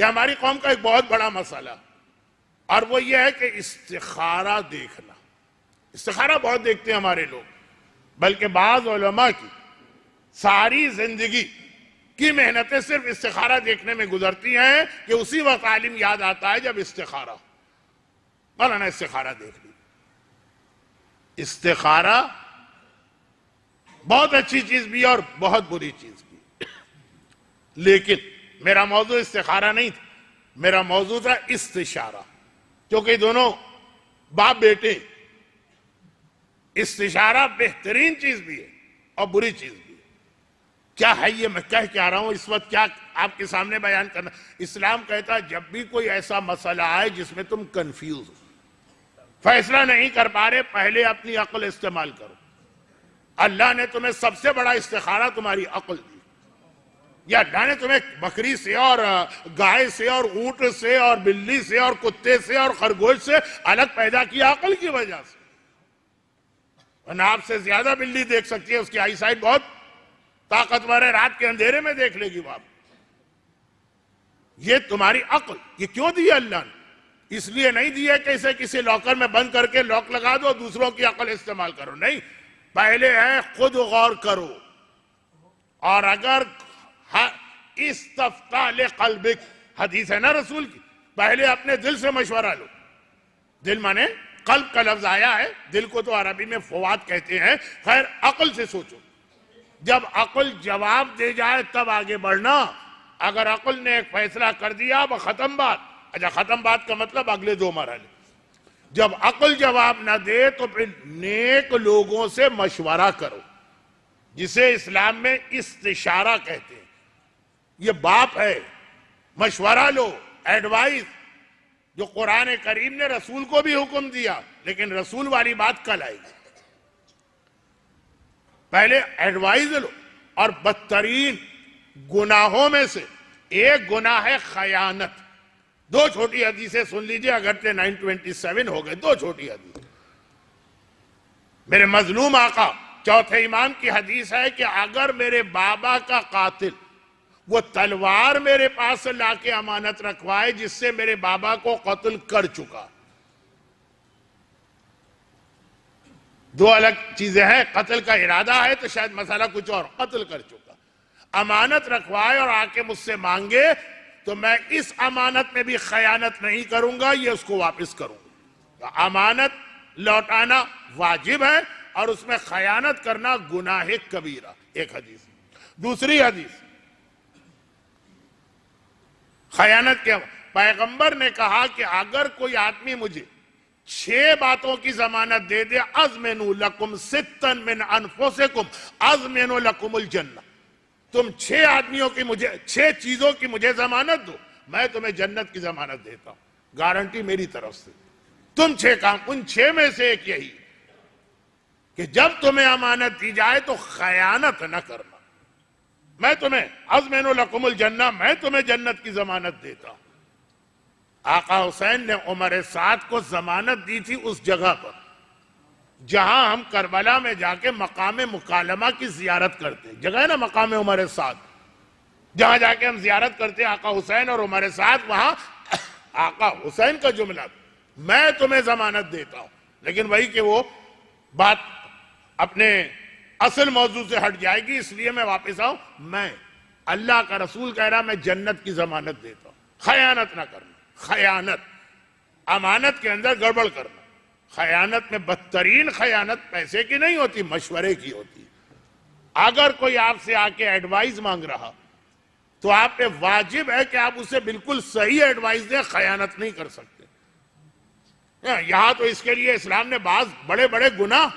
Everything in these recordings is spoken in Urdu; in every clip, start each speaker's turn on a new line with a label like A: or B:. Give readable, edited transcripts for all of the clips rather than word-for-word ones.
A: کہ ہماری قوم کا ایک بہت بڑا مسئلہ، اور وہ یہ ہے کہ استخارہ دیکھنا. استخارہ بہت دیکھتے ہیں ہمارے لوگ، بلکہ بعض علماء کی ساری زندگی کی محنتیں صرف استخارہ دیکھنے میں گزرتی ہیں کہ اسی وقت عالم یاد آتا ہے جب استخارہ مولانا استخارہ دیکھ لی. استخارہ بہت اچھی چیز بھی ہے اور بہت بری چیز بھی ہے. لیکن میرا موضوع استخارہ نہیں تھا، میرا موضوع تھا استشارہ، کیونکہ دونوں باپ بیٹے. استشارہ بہترین چیز بھی ہے اور بری چیز بھی ہے. کیا ہے یہ میں کہہ کے آ رہا ہوں اس وقت، کیا آپ کے سامنے بیان کرنا. اسلام کہتا ہے جب بھی کوئی ایسا مسئلہ آئے جس میں تم کنفیوز ہو، فیصلہ نہیں کر پا رہے، پہلے اپنی عقل استعمال کرو. اللہ نے تمہیں سب سے بڑا استخارہ تمہاری عقل دی. یا اللہ نے تمہیں بکری سے اور گائے سے اور اونٹ سے اور بلی سے اور کتے سے اور خرگوش سے الگ پیدا کیا عقل کی وجہ سے. ورنہ آپ سے زیادہ بلی دیکھ سکتی ہے، اس کی آئی سائٹ بہت طاقتور ہے، رات کے اندھیرے میں دیکھ لے گی وہ آپ. یہ تمہاری عقل، یہ کیوں دی ہے اللہ نے؟ اس لیے نہیں دی ہے کہ اسے کسی لاکر میں بند کر کے لاک لگا دو، دوسروں کی عقل استعمال کرو. نہیں، پہلے ہے خود غور کرو. اور اگر استفتح لقلبک، حدیث ہے نا رسول کی، پہلے اپنے دل سے مشورہ لو. دل مانے قلب کا لفظ آیا ہے، دل کو تو عربی میں فواد کہتے ہیں. خیر، عقل سے سوچو. جب عقل جواب دے جائے تب آگے بڑھنا. اگر عقل نے ایک فیصلہ کر دیا وہ ختم بات. اچھا، ختم بات کا مطلب اگلے دو مرحلے. جب عقل جواب نہ دے تو پھر نیک لوگوں سے مشورہ کرو، جسے اسلام میں استشارہ کہتے ہیں. یہ باپ ہے، مشورہ لو، ایڈوائز، جو قرآن کریم نے رسول کو بھی حکم دیا. لیکن رسول والی بات کل آئے گی. پہلے ایڈوائز لو. اور بدترین گناہوں میں سے ایک گناہ ہے خیانت. دو چھوٹی حدیثیں سن لیجئے، اگرچہ 927 ہو گئے. دو چھوٹی حدیث. میرے مظلوم آقا چوتھے امام کی حدیث ہے کہ اگر میرے بابا کا قاتل وہ تلوار میرے پاس لا کے امانت رکھوائے جس سے میرے بابا کو قتل کر چکا. دو الگ چیزیں ہیں. قتل کا ارادہ ہے تو شاید مسئلہ کچھ اور، قتل کر چکا. امانت رکھوائے اور آ کے مجھ سے مانگے تو میں اس امانت میں بھی خیانت نہیں کروں گا، یہ اس کو واپس کروں گا. امانت لوٹانا واجب ہے اور اس میں خیانت کرنا گناہ کبیرہ. ایک حدیث. دوسری حدیث، خیانت کیا؟ پیغمبر نے کہا کہ اگر کوئی آدمی مجھے 6 باتوں کی ضمانت دے دے، اضمنوا لکم ستا من انفسکم اضمنوا لکم الجنہ. تم 6 آدمیوں کی مجھے 6 چیزوں کی مجھے ضمانت دو، میں تمہیں جنت کی ضمانت دیتا ہوں، گارنٹی میری طرف سے. تم 6 کام، ان 6 میں سے ایک یہی کہ جب تمہیں امانت دی جائے تو خیانت نہ کرنا. میں تمہیں اضمنوا لکم الجنہ، میں تمہیں جنت کی ضمانت دیتا ہوں. آقا حسین نے عمر سعد کو ضمانت دی تھی اس جگہ پر جہاں ہم کربلا میں جا کے مقام مکالمہ کی زیارت کرتے. جگہ ہے نا مقام عمر سعد، جہاں جا کے ہم زیارت کرتے آقا حسین اور عمر سعد. وہاں آقا حسین کا جملہ، میں تمہیں ضمانت دیتا ہوں. لیکن وہی کہ وہ بات اپنے اصل موضوع سے ہٹ جائے گی، اس لیے میں واپس آؤں. میں اللہ کا رسول کہہ رہا میں جنت کی ضمانت دیتا ہوں. خیانت نہ کرنا. خیانت، امانت کے اندر گڑبڑ کرنا. خیانت میں بدترین خیانت پیسے کی نہیں ہوتی، مشورے کی ہوتی. اگر کوئی آپ سے آ کے ایڈوائز مانگ رہا تو آپ پہ واجب ہے کہ آپ اسے بالکل صحیح ایڈوائز دیں، خیانت نہیں کر سکتے. یہاں تو اس کے لیے اسلام نے بعض بڑے بڑے گناہ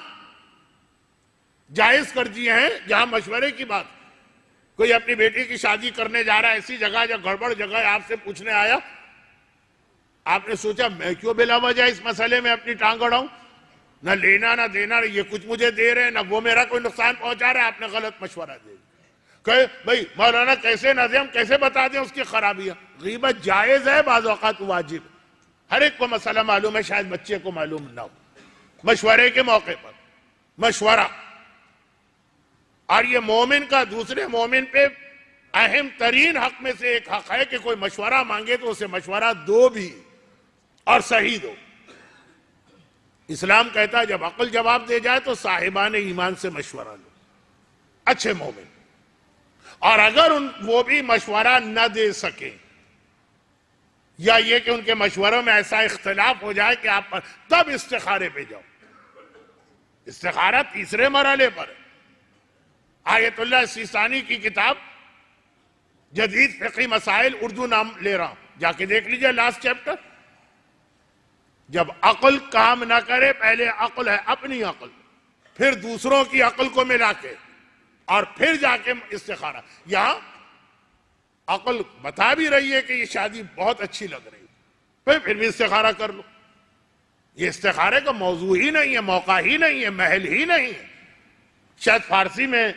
A: جائز کر دیے ہیں جہاں مشورے کی بات. کوئی اپنی بیٹی کی شادی کرنے جا رہا ہے ایسی جگہ جو گڑبڑ جگہ ہے، آپ سے پوچھنے آیا، آپ نے سوچا میں کیوں بلا وجہ اس مسئلے میں اپنی ٹانگ اڑاؤں، نہ لینا نہ دینا، یہ کچھ مجھے دے رہے ہیں نہ وہ میرا کوئی نقصان پہنچا رہا ہے. آپ نے غلط مشورہ دے دیا کہ بھائی مولانا کیسے نہ دیں، ہم کیسے بتا دیں اس کی خرابیاں. غیبت جائز ہے، بعض اوقات واجب. ہر ایک کو مسئلہ معلوم ہے، شاید بچے کو معلوم نہ ہو. مشورے کے موقع پر مشورہ، اور یہ مومن کا دوسرے مومن پہ اہم ترین حق میں سے ایک حق ہے کہ کوئی مشورہ مانگے تو اسے مشورہ دو بھی اور صحیح دو۔ اسلام کہتا ہے جب عقل جواب دے جائے تو صاحبان ایمان سے مشورہ لو، اچھے مومن، اور اگر وہ بھی مشورہ نہ دے سکیں یا یہ کہ ان کے مشوروں میں ایسا اختلاف ہو جائے کہ آپ تب استخارے پہ جاؤ۔ استخارہ تیسرے مرحلے پر ہے۔ آیت اللہ سیستانی کی کتاب جدید فقہی مسائل اردو نام لے رہا ہوں، جا کے دیکھ لیجئے لاسٹ چیپٹر۔ جب عقل کام نہ کرے، پہلے عقل ہے اپنی عقل، پھر دوسروں کی عقل کو ملا کے، اور پھر جا کے استخارہ۔ یہاں عقل بتا بھی رہی ہے کہ یہ شادی بہت اچھی لگ رہی ہے، پھر بھی استخارہ کر لو۔ یہ استخارے کا موضوع ہی نہیں ہے، موقع ہی نہیں ہے، محل ہی نہیں ہے۔ شاید فارسی میں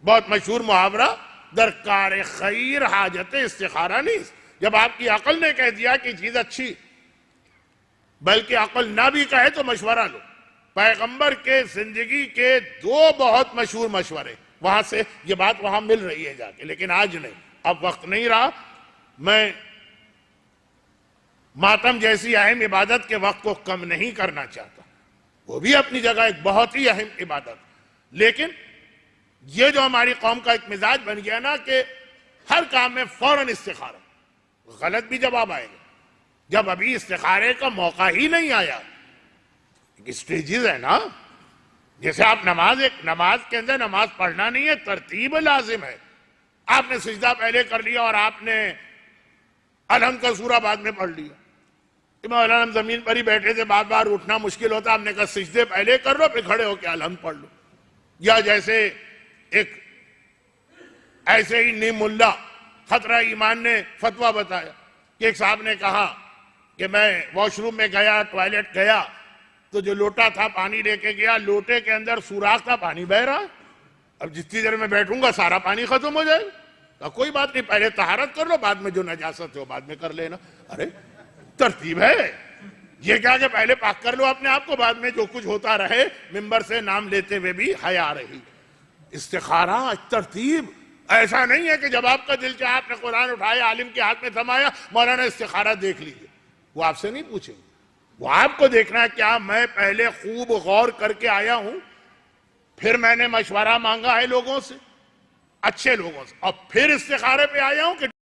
A: بہت مشہور محاورہ درکار خیر حاجت استخارہ نہیں۔ جب آپ کی عقل نے کہہ دیا کہ چیز اچھی، بلکہ عقل نہ بھی کہے تو مشورہ لو۔ پیغمبر کے زندگی کے دو بہت مشہور مشورے، وہاں سے یہ بات وہاں مل رہی ہے جا کے، لیکن آج نہیں، اب وقت نہیں رہا۔ میں ماتم جیسی اہم عبادت کے وقت کو کم نہیں کرنا چاہتا، وہ بھی اپنی جگہ ایک بہت ہی اہم عبادت، لیکن یہ جو ہماری قوم کا ایک مزاج بن گیا نا کہ ہر کام میں فوراً استخارہ، غلط بھی جواب آئے گا جب ابھی استخارے کا موقع ہی نہیں آیا۔ اسٹیجز ہے نا، جیسے آپ نماز کے اندر نماز پڑھنا نہیں ہے، ترتیب لازم ہے۔ آپ نے سجدہ پہلے کر لیا اور آپ نے الحمد کا سورہ بعد میں پڑھ لیا۔ امام الحمد زمین پر ہی بیٹھے تھے، بار بار اٹھنا مشکل ہوتا، آپ نے کہا سجدے پہلے کر لو پھر کھڑے ہو کے الحمد پڑھ لو۔ یا جیسے ایک ایسے ہی نیم ملا خطرہ ایمان نے فتویٰ بتایا کہ ایک صاحب نے کہا کہ میں واش روم میں گیا، ٹوائلٹ گیا، تو جو لوٹا تھا پانی لے کے گیا، لوٹے کے اندر سوراخ تھا، پانی بہہ رہا ہے، اب جتنی دیر میں بیٹھوں گا سارا پانی ختم ہو جائے گا۔ کوئی بات نہیں، پہلے طہارت کر لو، بعد میں جو نجاست ہے وہ بعد میں کر لینا۔ ارے ترتیب ہے، یہ کیا کہ پہلے پاک کر لو اپنے آپ کو، بعد میں جو کچھ ہوتا رہے۔ ممبر سے نام لیتے ہوئے بھی حیا رہی۔ استخارہ ترتیب ایسا نہیں ہے کہ جب آپ کا دل چاہا آپ نے قرآن اٹھایا، عالم کے ہاتھ میں تھمایا، مولانا استخارہ دیکھ لیجئے، وہ آپ سے نہیں پوچھیں گے۔ وہ آپ کو دیکھنا ہے کیا میں پہلے خوب غور کر کے آیا ہوں، پھر میں نے مشورہ مانگا ہے لوگوں سے، اچھے لوگوں سے، اور پھر استخارے پہ آیا ہوں کہ